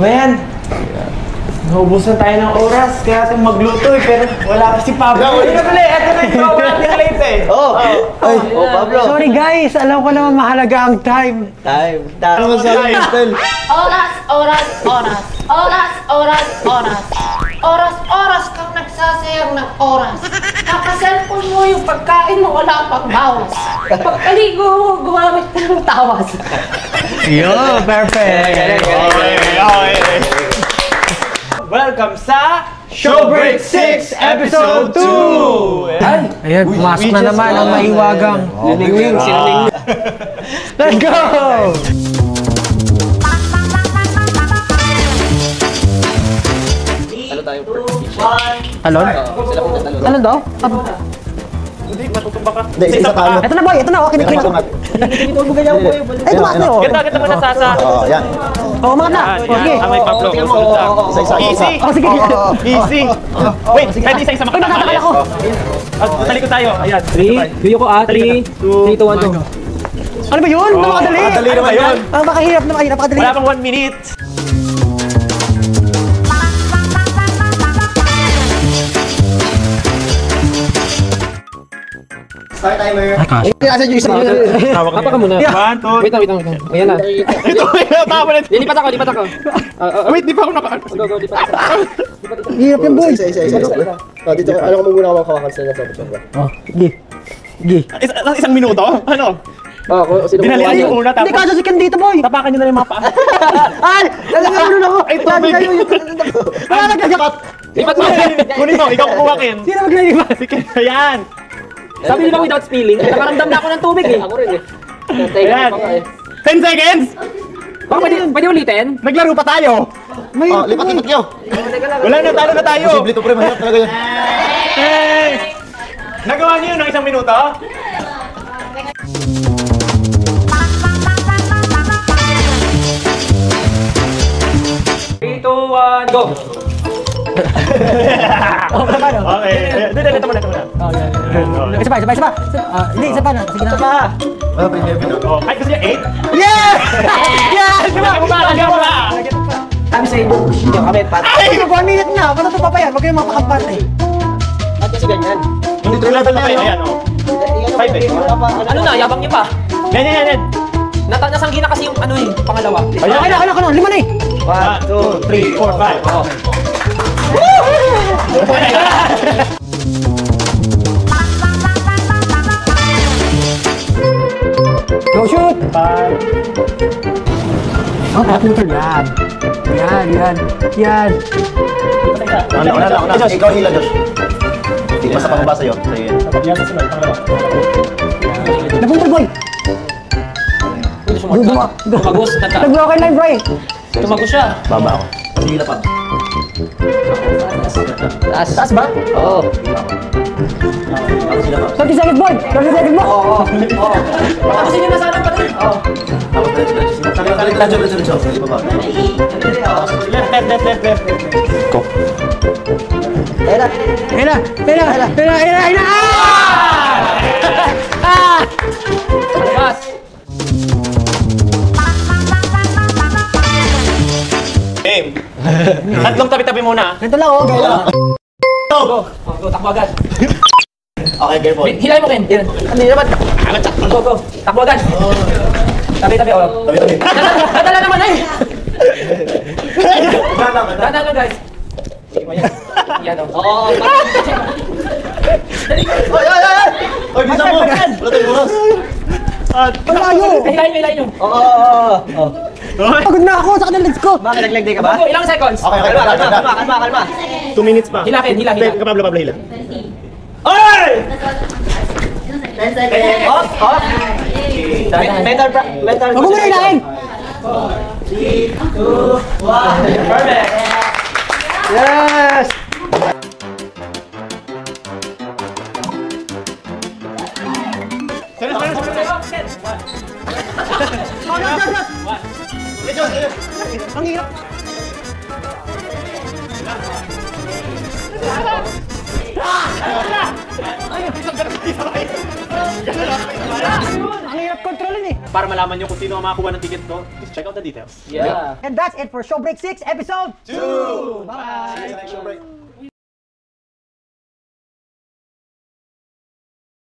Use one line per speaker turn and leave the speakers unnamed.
ba yan? Naubusan tayo ng oras, kaya itong magluto eh, pero wala pa si Pablo. Hindi na pala, eto na yung tropa natin late eh.
Pablo.
Sorry guys, alam ko naman mahalaga ang time.
Ano masabi mo, Stel?
Oras kang nagsasayang ng oras. Naka-cellphone mo yung pagkain mo, wala pang bawas. Pagkaligo mo, gumamit ka ng tawas.
Yo, perfect.
Welcome sa Showbreak 6 Episode 2!
Ayan, pumasok na naman ang maiwagang. Let's go! Talon? Talon daw?
Hindi, matutumba ka.
Hindi, isa tayo.
Ito na boy, ito na. Okay,
Ito na.
Ito tumakas na oh.
Kita mo na sa...
Oo, yan.
Oo, umangat na. Sige.
May Pablo.
Isa.
Easy!
Oh, sige.
Easy! Wait, pwede isa-isa
Uy, natatakal ako.
Talikod tayo. Ayan.
3, video ko 3, 2, 1, 2.
Ano ba yun? Napakadali.
Madali naman yun.
Ang makahirap na napakadali.
Wala pang 1 minute.
Start timer.
Nasa juice na yun.
Papa ka muna.
1, 2,
Wait lang. Ayan na.
ito yung tama na.
Lipat ako.
Wait, di pa ako naka...
Go, lipat ako.
Hirap yan boy.
Isa. Dito, alam ko muna ako kawakan sila sa pagkakla.
Oh, sige.
Isang minuto? Ano?
Sino
Binalian yung una
Hindi
tapos...
ka dyan dito boy.
Tapakan nyo na yung mga paa.
Ay! Nalagyan ako.
Ay, tubig.
Wala nagkakakat.
Lipat mo.
Kunin mo, ikaw kukuha Ken.
Sino maglilipat?
Sige, ayan.
Sabi nila without spilling. Nakaramdam na ako ng tubig eh. Ako rin eh.
Ayan. 10 seconds!
Baka pwede ulitin?
Naglaro pa tayo.
Lipat nyo.
Wala na, talo na tayo.
Posible to pre, mahirap talaga yun.
Hey! Nagawa niyo yun ng 1 minuto?
Three, 2, 1, go!
Okay. Dito muna.
Isa pa. Hindi, isa pa na. Sige na.
Wala pa yung heavy na.
Ay, kasi 8?
Yes! Yes!
Gaba!
Time save. Yung kamit, pat.
Ay! 1 minute na. Paano ito pa yan? Huwag kayong mapakampante eh.
At kasi ganyan.
Hindi true level na kayo. Ayan, o. 5 eh.
Ano na, yabang niyo pa.
Yan.
Nasanggi na kasi yung ano eh, pangalawa.
Okay na. 5 na eh.
1, 2, 3, 4, 5.
Go shoot!
5.
Oh, computer yan. Yan.
Una. Ikaw hila, Josh. Hindi pa sa pangaba sa'yo. Sa'yo yan.
Napunta boy!
Tumagos.
Nag-broken line bro eh.
Tumagos siya.
Baba ako. Sige na pa.
Taas ba? Oo.
30 seconds boy! 30 seconds mo!
Patapusin niyo na sana pa rin. Oo.
Tapos diretso. Sige baba.
Left.
Go.
Ayun na!
Labas.
Game. Tatlong tabi-tabi muna.
Ganito lang oh, gaya lang.
Go, takbo agad.
Okay, careful.
Hilay mo Ken. Yan. Ano naman? Go. Takbo agad. Tabi-tabi oh.
Tabi.
Nadala naman eh. Nadala guys. Yan oh.
Oy, bisa mo! Wala tayong oras.
Malayo!
Hilay nyo.
Pagod na ako sa kanila, let's go!
Bakit nag-leg ka ba?
Go, ilang seconds?
Okay.
Kalma.
2 minutes pa.
Hila Ken, hila.
Pablo, hila.
Oy!
10 seconds.
Off. Mental.
Huwag mo na hilahin!
3, 2, 1. Perfect!
Yes! Ang hirap! Ang hirap kontrolin eh!
para malaman nyo kung sino ang makakuha ng ticket ko, please check out the details.
Yeah.
And that's it for Showbreak 6 episode 2! Bye!
See you next show break.